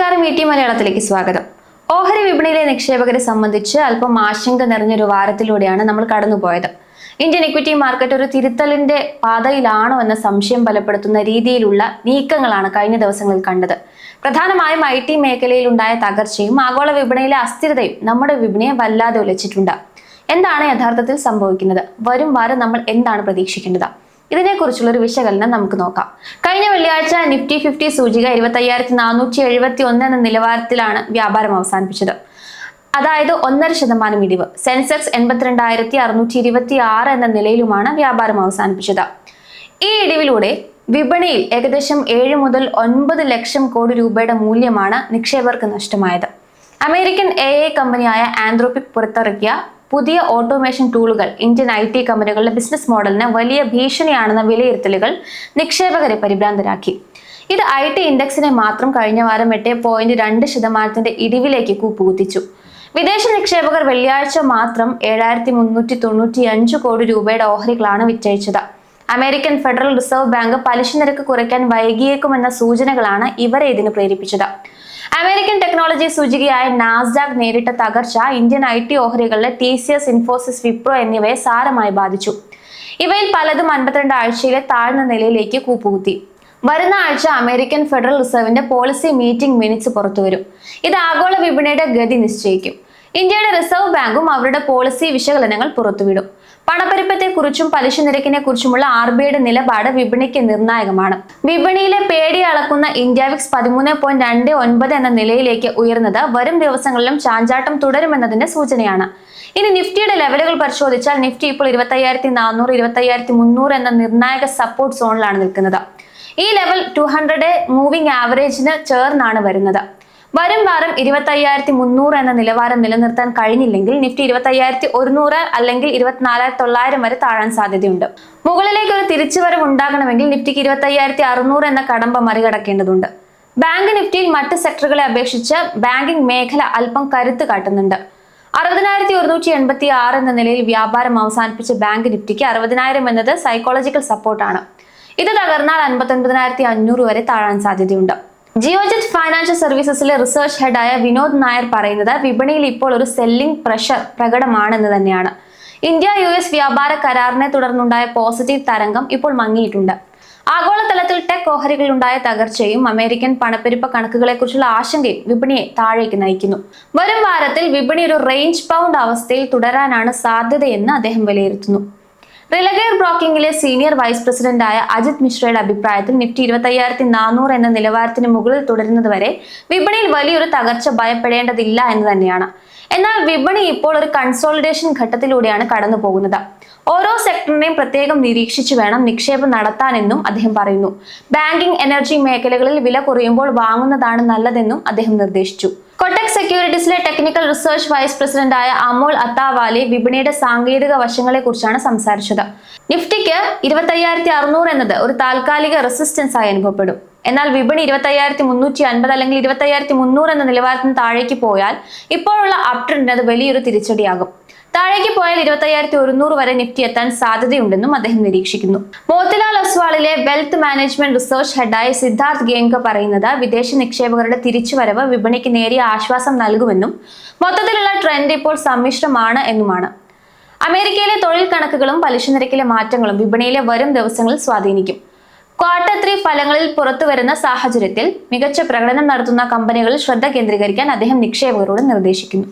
നമസ്കാരം, മലയാളത്തിലേക്ക് സ്വാഗതം. ഓഹരി വിപണിയിലെ നിക്ഷേപകരെ സംബന്ധിച്ച് അല്പം ആശങ്ക നിറഞ്ഞൊരു വാരത്തിലൂടെയാണ് നമ്മൾ കടന്നുപോയത്. ഇന്ത്യൻ ഇക്വിറ്റി മാർക്കറ്റ് ഒരു തിരുത്തലിന്റെ പാതയിലാണോ എന്ന സംശയം ബലപ്പെടുത്തുന്ന രീതിയിലുള്ള നീക്കങ്ങളാണ് കഴിഞ്ഞ ദിവസങ്ങളിൽ കണ്ടത്. പ്രധാനമായും IT മേഖലയിൽ ഉണ്ടായ തകർച്ചയും ആഗോള വിപണിയിലെ അസ്ഥിരതയും നമ്മുടെ വിപണിയെ വല്ലാതെ ഉലച്ചിട്ടുണ്ട്. എന്താണ് യഥാർത്ഥത്തിൽ സംഭവിക്കുന്നത്? വരും വാരം നമ്മൾ എന്താണ് പ്രതീക്ഷിക്കേണ്ടത്? ഇതിനെക്കുറിച്ചുള്ള ഒരു വിശകലനം നമുക്ക് നോക്കാം. കഴിഞ്ഞ വെള്ളിയാഴ്ച നിഫ്റ്റി 50 സൂചിക 25,471 എന്ന നിലവാരത്തിലാണ് വ്യാപാരം അവസാനിപ്പിച്ചത്. അതായത് 1.5% ഇടിവ്. സെൻസെക്സ് 82,626 എന്ന നിലയിലുമാണ് വ്യാപാരം അവസാനിപ്പിച്ചത്. ഈ ഇടിവിലൂടെ വിപണിയിൽ ഏകദേശം 7 മുതൽ 9 ലക്ഷം കോടി രൂപയുടെ മൂല്യമാണ് നിക്ഷേപകർക്ക് നഷ്ടമായത്. അമേരിക്കൻ AI കമ്പനിയായ ആന്ത്രോപിക് പുറത്തിറക്കിയ പുതിയ ഓട്ടോമേഷൻ ടൂളുകൾ ഇന്ത്യൻ IT കമ്പനികളുടെ ബിസിനസ് മോഡലിന് വലിയ ഭീഷണിയാണെന്ന വിലയിരുത്തലുകൾ നിക്ഷേപകരെ പരിഭ്രാന്തരാക്കി. ഇത് IT ഇൻഡെക്സിനെ മാത്രം കഴിഞ്ഞ വാരം 8.2% ഇടിവിലേക്ക് കൂപ്പുകുത്തിച്ചു. വിദേശ നിക്ഷേപകർ വെള്ളിയാഴ്ച മാത്രം 7,395 കോടി രൂപയുടെ ഓഹരികളാണ് വിറ്റഴിച്ചത്. അമേരിക്കൻ ഫെഡറൽ റിസർവ് ബാങ്ക് പലിശ നിരക്ക് കുറയ്ക്കാൻ വൈകിയേക്കുമെന്ന സൂചനകളാണ് ഇവരെ ഇതിന് പ്രേരിപ്പിച്ചത്. അമേരിക്കൻ ടെക്നോളജി സൂചികയായ നാസ്ഡാക്ക് നേരിട്ട തകർച്ച Indian IT ഓഹരികളിലെ TCS, Infosys, Wipro എന്നിവയെ സാരമായി ബാധിച്ചു. ഇവയിൽ പലതും 52 ആഴ്ചയിലെ താഴ്ന്ന നിലയിലേക്ക് കൂപ്പുകുത്തി. വരുന്ന ആഴ്ച അമേരിക്കൻ ഫെഡറൽ റിസർവിന്റെ പോളിസി മീറ്റിംഗ് മിനിറ്റ്സ് പുറത്തുവരും. ഇത് ആഗോള വിപണിയുടെ ഗതി നിശ്ചയിക്കും. ഇന്ത്യയുടെ റിസർവ് ബാങ്കും അവരുടെ പോളിസി വിശകലനങ്ങൾ പുറത്തുവിടും. പണപ്പെരുപ്പത്തെക്കുറിച്ചും പലിശ നിരക്കിനെ കുറിച്ചുമുള്ള RBIയുടെ നിലപാട് വിപണിക്ക് നിർണായകമാണ്. വിപണിയിലെ പേടി അളക്കുന്ന ഇന്ത്യാവിക്സ് 13.29 എന്ന നിലയിലേക്ക് ഉയർന്നത് വരും ദിവസങ്ങളിലും ചാഞ്ചാട്ടം തുടരുമെന്നതിന്റെ സൂചനയാണ്. ഇനി നിഫ്റ്റിയുടെ ലെവലുകൾ പരിശോധിച്ചാൽ നിഫ്റ്റി ഇപ്പോൾ 25,400, 25,300 എന്ന നിർണായക സപ്പോർട്ട് സോണിലാണ് നിൽക്കുന്നത്. ഈ ലെവൽ 200 മൂവിംഗ് ആവറേജിന് ചേർന്നാണ് വരുന്നത്. വരും വാരം 25,300 എന്ന നിലവാരം നിലനിർത്താൻ കഴിഞ്ഞില്ലെങ്കിൽ നിഫ്റ്റി 25,100 അല്ലെങ്കിൽ 24,900 വരെ താഴാൻ സാധ്യതയുണ്ട്. മുകളിലേക്ക് ഒരു തിരിച്ചുവരവ് ഉണ്ടാകണമെങ്കിൽ നിഫ്റ്റിക്ക് 25,600 എന്ന കടമ്പ മറികടക്കേണ്ടതുണ്ട്. ബാങ്ക് നിഫ്റ്റിയിൽ മറ്റ് സെക്ടറുകളെ അപേക്ഷിച്ച് ബാങ്കിംഗ് മേഖല അല്പം കരുത്ത് കാട്ടുന്നുണ്ട്. 60,186 എന്ന നിലയിൽ വ്യാപാരം അവസാനിപ്പിച്ച ബാങ്ക് നിഫ്റ്റിക്ക് 60,000 എന്നത് സൈക്കോളജിക്കൽ സപ്പോർട്ടാണ്. ഇത് തകർന്നാൽ 59,500 വരെ താഴാൻ സാധ്യതയുണ്ട്. ജിയോജെറ്റ് ഫൈനാൻഷ്യൽ സർവീസസിലെ റിസർച്ച് ഹെഡായ വിനോദ് നായർ പറയുന്നത് വിപണിയിൽ ഇപ്പോൾ ഒരു സെല്ലിംഗ് പ്രഷർ പ്രകടമാണെന്ന് തന്നെയാണ്. India-US വ്യാപാര കരാറിനെ തുടർന്നുണ്ടായ പോസിറ്റീവ് തരംഗം ഇപ്പോൾ മങ്ങിയിട്ടുണ്ട്. ആഗോളതലത്തിൽ ടെക് ഓഹരികളുണ്ടായ തകർച്ചയും അമേരിക്കൻ പണപ്പെരുപ്പ കണക്കുകളെക്കുറിച്ചുള്ള ആശങ്കയും വിപണിയെ താഴേക്ക് നയിക്കുന്നു. വരും വാരത്തിൽ വിപണി ഒരു റേഞ്ച് ബൗണ്ട് അവസ്ഥയിൽ തുടരാനാണ് സാധ്യതയെന്ന് അദ്ദേഹം വിലയിരുത്തുന്നു. റിലഗെയർ ബ്രോക്കിംഗിലെ സീനിയർ വൈസ് പ്രസിഡന്റായ അജിത് മിശ്രയുടെ അഭിപ്രായത്തിൽ നിഫ്റ്റി 25,400 എന്ന നിലവാരത്തിന് മുകളിൽ തുടരുന്നതുവരെ വിപണിയിൽ വലിയൊരു തകർച്ച ഭയപ്പെടേണ്ടതില്ല എന്ന് തന്നെയാണ്. എന്നാൽ വിപണി ഇപ്പോൾ ഒരു കൺസോളിഡേഷൻ ഘട്ടത്തിലൂടെയാണ് കടന്നു പോകുന്നത്. ഓരോ സെക്ടറിനെയും പ്രത്യേകം നിരീക്ഷിച്ചു വേണം നിക്ഷേപം നടത്താനെന്നും അദ്ദേഹം പറയുന്നു. ബാങ്കിംഗ്, എനർജി മേഖലകളിൽ വില കുറയുമ്പോൾ വാങ്ങുന്നതാണ് നല്ലതെന്നും അദ്ദേഹം നിർദ്ദേശിച്ചു. കൊട്ടക് സെക്യൂരിറ്റീസിലെ ടെക്നിക്കൽ റിസർച്ച് വൈസ് പ്രസിഡന്റായ അമോൾ അത്താവാലെ വിപണിയുടെ സാങ്കേതിക വശങ്ങളെ കുറിച്ചാണ് സംസാരിച്ചത്. നിഫ്റ്റിക്ക് 25,600 എന്നത് ഒരു താൽക്കാലിക റെസിസ്റ്റൻസ് ആയി അനുഭവപ്പെടും. എന്നാൽ വിപണി 25,350 അല്ലെങ്കിൽ 25,300 എന്ന നിലവാരത്തിന് താഴേക്ക് പോയാൽ ഇപ്പോഴുള്ള അപ് ട്രെൻഡിന് അത് വലിയൊരു തിരിച്ചടിയാകും. താഴേക്ക് പോയാൽ 25,100 വരെ നിഫ്റ്റി എത്താൻ സാധ്യതയുണ്ടെന്നും അദ്ദേഹം നിരീക്ഷിക്കുന്നു. മോത്തിലാൽ ഒസ്വാളിലെ വെൽത്ത് മാനേജ്മെന്റ് റിസർച്ച് ഹെഡായ സിദ്ധാർത്ഥ് ഗേംക പറയുന്നത് വിദേശ നിക്ഷേപകരുടെ തിരിച്ചുവരവ് വിപണിക്ക് നേരിയ ആശ്വാസം നൽകുമെന്നും മൊത്തത്തിലുള്ള ട്രെൻഡ് ഇപ്പോൾ സമ്മിശ്രമാണ് എന്നുമാണ്. അമേരിക്കയിലെ തൊഴിൽ കണക്കുകളും പലിശ നിരക്കിലെ മാറ്റങ്ങളും വിപണിയിലെ വരും ദിവസങ്ങളിൽ സ്വാധീനിക്കും. Q3 ഫലങ്ങളിൽ പുറത്തുവരുന്ന സാഹചര്യത്തിൽ മികച്ച പ്രകടനം നടത്തുന്ന കമ്പനികളിൽ ശ്രദ്ധ കേന്ദ്രീകരിക്കാൻ അദ്ദേഹം നിക്ഷേപകരോട് നിർദ്ദേശിക്കുന്നു.